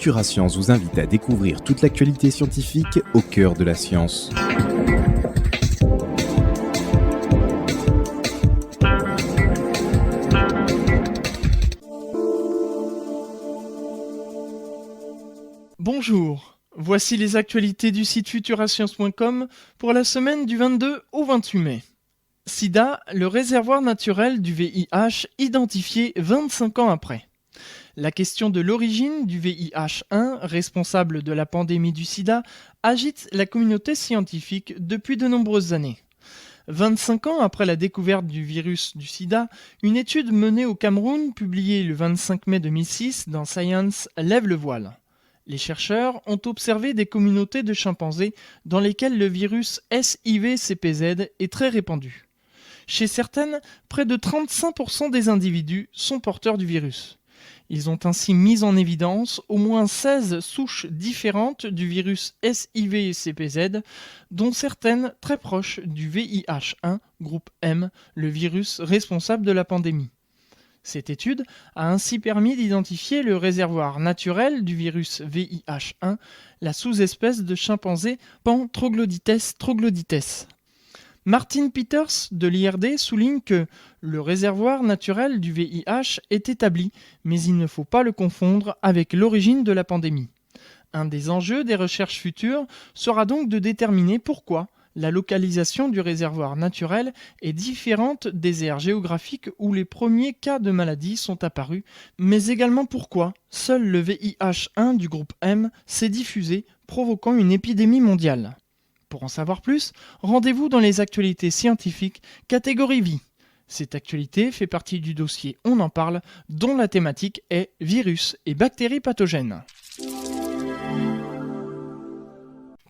Futura Science vous invite à découvrir toute l'actualité scientifique au cœur de la science. Bonjour, voici les actualités du site futurascience.com pour la semaine du 22 au 28 mai. SIDA, le réservoir naturel du VIH identifié 25 ans après. La question de l'origine du VIH1, responsable de la pandémie du sida, agite la communauté scientifique depuis de nombreuses années. 25 ans après la découverte du virus du sida, une étude menée au Cameroun, publiée le 25 mai 2006 dans Science, lève le voile. Les chercheurs ont observé des communautés de chimpanzés dans lesquelles le virus SIV-CPZ est très répandu. Chez certaines, près de 35% des individus sont porteurs du virus. Ils ont ainsi mis en évidence au moins 16 souches différentes du virus SIV-CPZ, dont certaines très proches du VIH1, groupe M, le virus responsable de la pandémie. Cette étude a ainsi permis d'identifier le réservoir naturel du virus VIH1, la sous-espèce de chimpanzé Pan troglodytes troglodytes. Martin Peters de l'IRD souligne que le réservoir naturel du VIH est établi, mais il ne faut pas le confondre avec l'origine de la pandémie. Un des enjeux des recherches futures sera donc de déterminer pourquoi la localisation du réservoir naturel est différente des aires géographiques où les premiers cas de maladie sont apparus, mais également pourquoi seul le VIH1 du groupe M s'est diffusé, provoquant une épidémie mondiale. Pour en savoir plus, rendez-vous dans les actualités scientifiques catégorie vie. Cette actualité fait partie du dossier On en parle, dont la thématique est virus et bactéries pathogènes.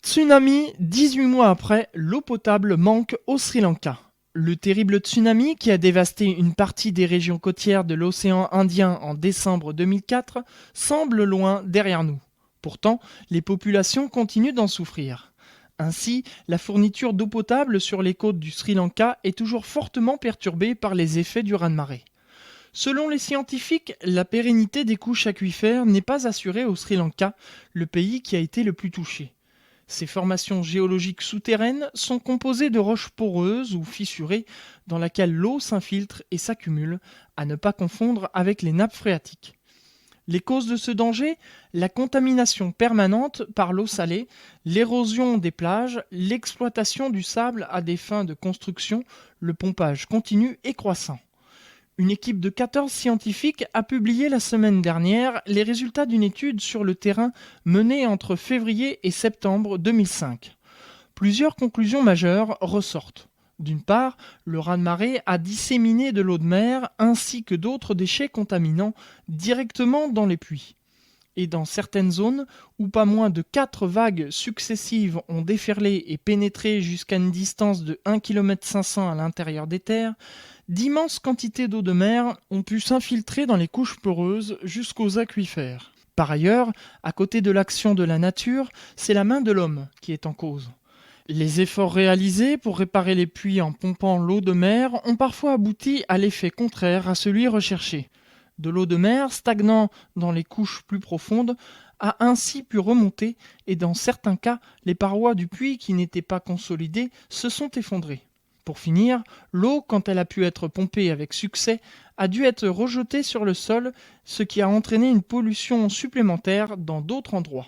Tsunami, 18 mois après, l'eau potable manque au Sri Lanka. Le terrible tsunami qui a dévasté une partie des régions côtières de l'océan Indien en décembre 2004 semble loin derrière nous. Pourtant, les populations continuent d'en souffrir. Ainsi, la fourniture d'eau potable sur les côtes du Sri Lanka est toujours fortement perturbée par les effets du raz-de-marée. Selon les scientifiques, la pérennité des couches aquifères n'est pas assurée au Sri Lanka, le pays qui a été le plus touché. Ces formations géologiques souterraines sont composées de roches poreuses ou fissurées dans lesquelles l'eau s'infiltre et s'accumule, à ne pas confondre avec les nappes phréatiques. Les causes de ce danger, la contamination permanente par l'eau salée, l'érosion des plages, l'exploitation du sable à des fins de construction, le pompage continu et croissant. Une équipe de 14 scientifiques a publié la semaine dernière les résultats d'une étude sur le terrain menée entre février et septembre 2005. Plusieurs conclusions majeures ressortent. D'une part, le raz-de-marée a disséminé de l'eau de mer ainsi que d'autres déchets contaminants directement dans les puits. Et dans certaines zones où pas moins de 4 vagues successives ont déferlé et pénétré jusqu'à une distance de 1,5 km à l'intérieur des terres, d'immenses quantités d'eau de mer ont pu s'infiltrer dans les couches poreuses jusqu'aux aquifères. Par ailleurs, à côté de l'action de la nature, c'est la main de l'homme qui est en cause. Les efforts réalisés pour réparer les puits en pompant l'eau de mer ont parfois abouti à l'effet contraire à celui recherché. De l'eau de mer stagnant dans les couches plus profondes a ainsi pu remonter et dans certains cas, les parois du puits qui n'étaient pas consolidées se sont effondrées. Pour finir, l'eau, quand elle a pu être pompée avec succès, a dû être rejetée sur le sol, ce qui a entraîné une pollution supplémentaire dans d'autres endroits.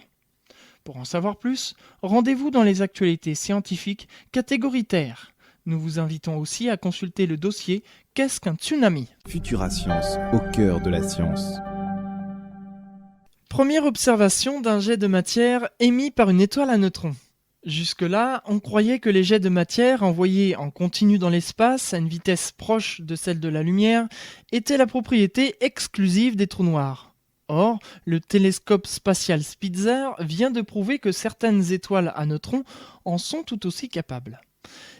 Pour en savoir plus, rendez-vous dans les actualités scientifiques catégorie Terre. Nous vous invitons aussi à consulter le dossier Qu'est-ce qu'un tsunami ? Futura Science, au cœur de la science. Première observation d'un jet de matière émis par une étoile à neutrons. Jusque-là, on croyait que les jets de matière envoyés en continu dans l'espace à une vitesse proche de celle de la lumière étaient la propriété exclusive des trous noirs. Or, le télescope spatial Spitzer vient de prouver que certaines étoiles à neutrons en sont tout aussi capables.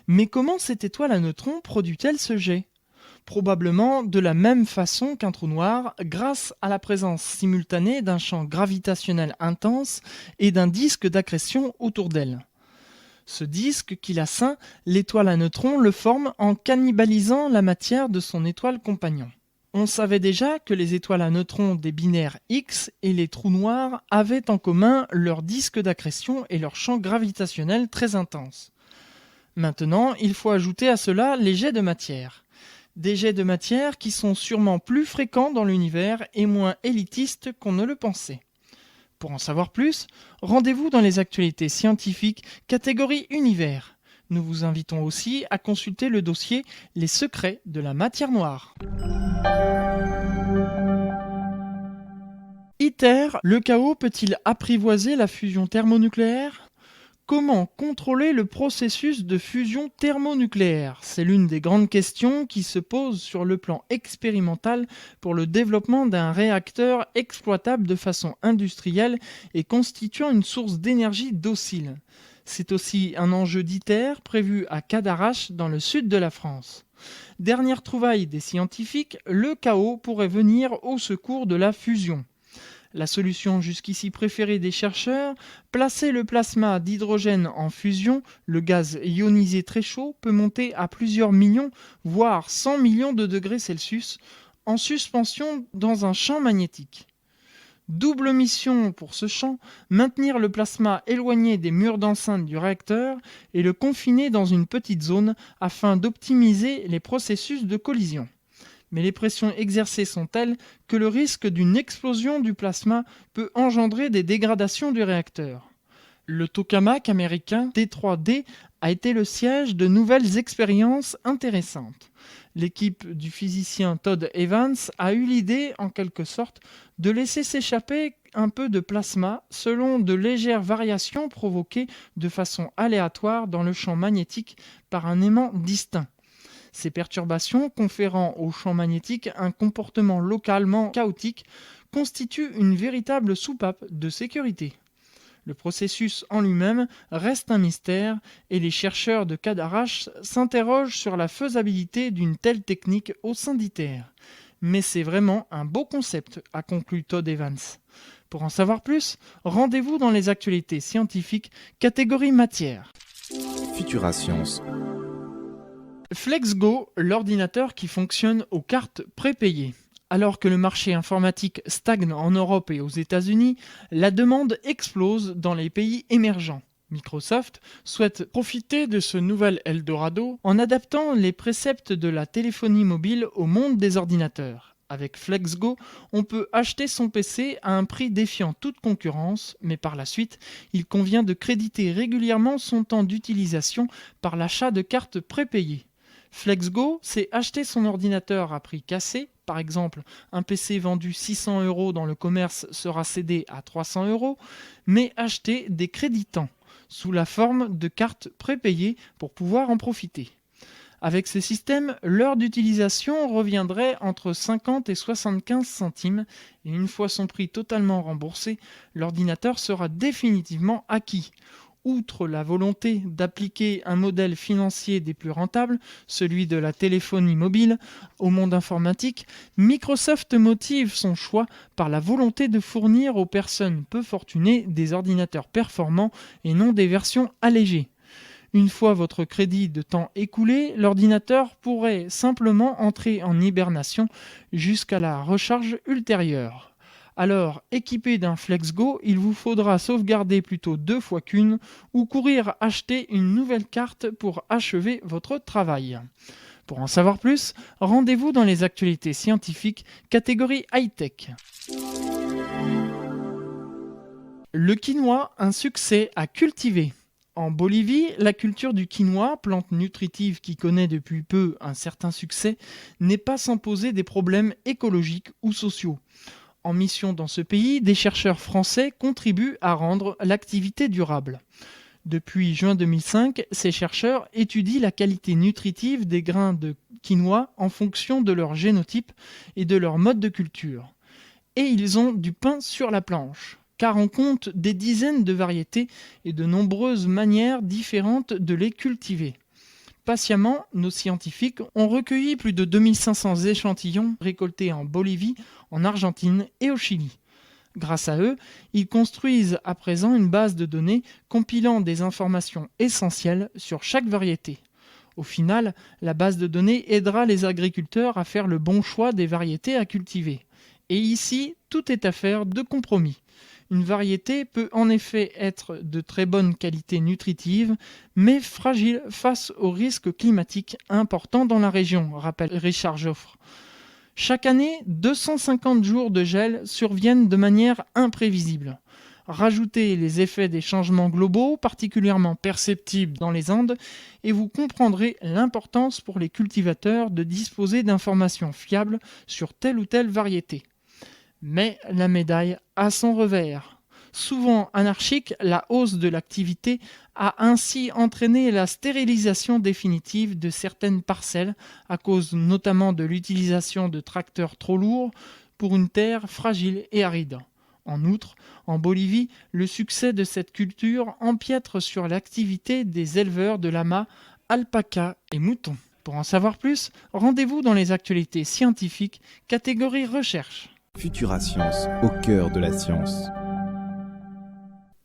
Mais comment cette étoile à neutrons produit-elle ce jet ? Probablement de la même façon qu'un trou noir, grâce à la présence simultanée d'un champ gravitationnel intense et d'un disque d'accrétion autour d'elle. Ce disque qui la ceint, l'étoile à neutrons le forme en cannibalisant la matière de son étoile compagnon. On savait déjà que les étoiles à neutrons des binaires X et les trous noirs avaient en commun leur disque d'accrétion et leur champ gravitationnel très intense. Maintenant, il faut ajouter à cela les jets de matière. Des jets de matière qui sont sûrement plus fréquents dans l'univers et moins élitistes qu'on ne le pensait. Pour en savoir plus, rendez-vous dans les actualités scientifiques catégorie univers. Nous vous invitons aussi à consulter le dossier Les secrets de la matière noire. ITER, le chaos peut-il apprivoiser la fusion thermonucléaire ? Comment contrôler le processus de fusion thermonucléaire ? C'est l'une des grandes questions qui se posent sur le plan expérimental pour le développement d'un réacteur exploitable de façon industrielle et constituant une source d'énergie docile. C'est aussi un enjeu d'ITER prévu à Cadarache dans le sud de la France. Dernière trouvaille des scientifiques, le chaos pourrait venir au secours de la fusion. La solution jusqu'ici préférée des chercheurs, placer le plasma d'hydrogène en fusion, le gaz ionisé très chaud peut monter à plusieurs millions, voire 100 millions de degrés Celsius, en suspension dans un champ magnétique. Double mission pour ce champ, maintenir le plasma éloigné des murs d'enceinte du réacteur et le confiner dans une petite zone afin d'optimiser les processus de collision. Mais les pressions exercées sont telles que le risque d'une explosion du plasma peut engendrer des dégradations du réacteur. Le tokamak américain T3D a été le siège de nouvelles expériences intéressantes. L'équipe du physicien Todd Evans a eu l'idée, en quelque sorte, de laisser s'échapper un peu de plasma selon de légères variations provoquées de façon aléatoire dans le champ magnétique par un aimant distinct. Ces perturbations, conférant au champ magnétique un comportement localement chaotique, constituent une véritable soupape de sécurité. Le processus en lui-même reste un mystère et les chercheurs de Cadarache s'interrogent sur la faisabilité d'une telle technique au sein d'ITER. Mais c'est vraiment un beau concept, a conclu Todd Evans. Pour en savoir plus, rendez-vous dans les actualités scientifiques catégorie matière. Futura Science. FlexGo, l'ordinateur qui fonctionne aux cartes prépayées. Alors que le marché informatique stagne en Europe et aux États-Unis, la demande explose dans les pays émergents. Microsoft souhaite profiter de ce nouvel Eldorado en adaptant les préceptes de la téléphonie mobile au monde des ordinateurs. Avec FlexGo, on peut acheter son PC à un prix défiant toute concurrence, mais par la suite, il convient de créditer régulièrement son temps d'utilisation par l'achat de cartes prépayées. FlexGo, c'est acheter son ordinateur à prix cassé. Par exemple, un PC vendu 600 € dans le commerce sera cédé à 300 €, mais acheter des créditants sous la forme de cartes prépayées pour pouvoir en profiter. Avec ce système, l'heure d'utilisation reviendrait entre 50 et 75 centimes et une fois son prix totalement remboursé, l'ordinateur sera définitivement acquis. Outre la volonté d'appliquer un modèle financier des plus rentables, celui de la téléphonie mobile, au monde informatique, Microsoft motive son choix par la volonté de fournir aux personnes peu fortunées des ordinateurs performants et non des versions allégées. Une fois votre crédit de temps écoulé, l'ordinateur pourrait simplement entrer en hibernation jusqu'à la recharge ultérieure. Alors, équipé d'un FlexGo, il vous faudra sauvegarder plutôt 2 fois qu'une ou courir acheter une nouvelle carte pour achever votre travail. Pour en savoir plus, rendez-vous dans les actualités scientifiques catégorie high-tech. Le quinoa, un succès à cultiver. En Bolivie, la culture du quinoa, plante nutritive qui connaît depuis peu un certain succès, n'est pas sans poser des problèmes écologiques ou sociaux. En mission dans ce pays, des chercheurs français contribuent à rendre l'activité durable. Depuis juin 2005, ces chercheurs étudient la qualité nutritive des grains de quinoa en fonction de leur génotype et de leur mode de culture. Et ils ont du pain sur la planche, car on compte des dizaines de variétés et de nombreuses manières différentes de les cultiver. Patiemment, nos scientifiques ont recueilli plus de 2500 échantillons récoltés en Bolivie, en Argentine et au Chili. Grâce à eux, ils construisent à présent une base de données compilant des informations essentielles sur chaque variété. Au final, la base de données aidera les agriculteurs à faire le bon choix des variétés à cultiver. Et ici, tout est affaire de compromis. Une variété peut en effet être de très bonne qualité nutritive, mais fragile face aux risques climatiques importants dans la région, rappelle Richard Joffre. Chaque année, 250 jours de gel surviennent de manière imprévisible. Rajoutez les effets des changements globaux, particulièrement perceptibles dans les Andes, et vous comprendrez l'importance pour les cultivateurs de disposer d'informations fiables sur telle ou telle variété. Mais la médaille a son revers. Souvent anarchique, la hausse de l'activité a ainsi entraîné la stérilisation définitive de certaines parcelles à cause notamment de l'utilisation de tracteurs trop lourds pour une terre fragile et aride. En outre, en Bolivie, le succès de cette culture empiètre sur l'activité des éleveurs de lamas, alpacas et moutons. Pour en savoir plus, rendez-vous dans les actualités scientifiques, catégorie recherche. Futura Science, au cœur de la science.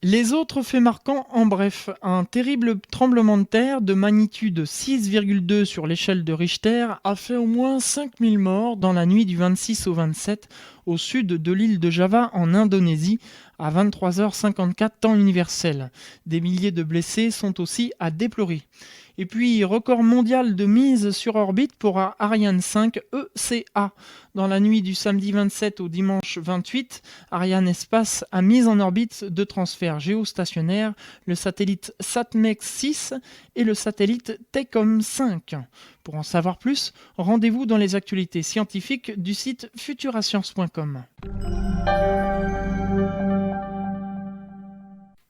Les autres faits marquants, en bref, un terrible tremblement de terre de magnitude 6,2 sur l'échelle de Richter a fait au moins 5000 morts dans la nuit du 26 au 27 au sud de l'île de Java en Indonésie à 23h54 temps universel. Des milliers de blessés sont aussi à déplorer. Et puis, record mondial de mise sur orbite pour Ariane 5 ECA. Dans la nuit du samedi 27 au dimanche 28, Ariane Espace a mis en orbite deux transferts géostationnaires, le satellite SatMex 6 et le satellite Tecom 5. Pour en savoir plus, rendez-vous dans les actualités scientifiques du site futurascience.com.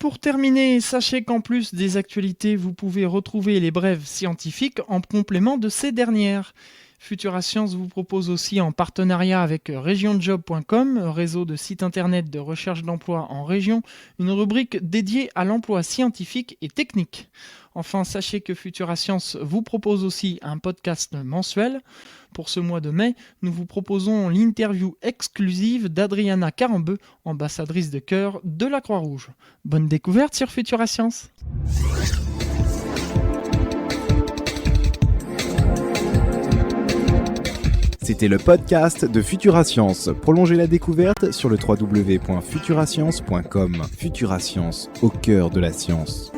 Pour terminer, sachez qu'en plus des actualités, vous pouvez retrouver les brèves scientifiques en complément de ces dernières. Futura Science vous propose aussi en partenariat avec regionjob.com, réseau de sites internet de recherche d'emploi en région, une rubrique dédiée à l'emploi scientifique et technique. Enfin, sachez que Futura Science vous propose aussi un podcast mensuel. Pour ce mois de mai, nous vous proposons l'interview exclusive d'Adriana Carambeu, ambassadrice de cœur de la Croix-Rouge. Bonne découverte sur Futura Science. C'était le podcast de Futura Science. Prolongez la découverte sur le www.futurascience.com. Futura Science, au cœur de la science.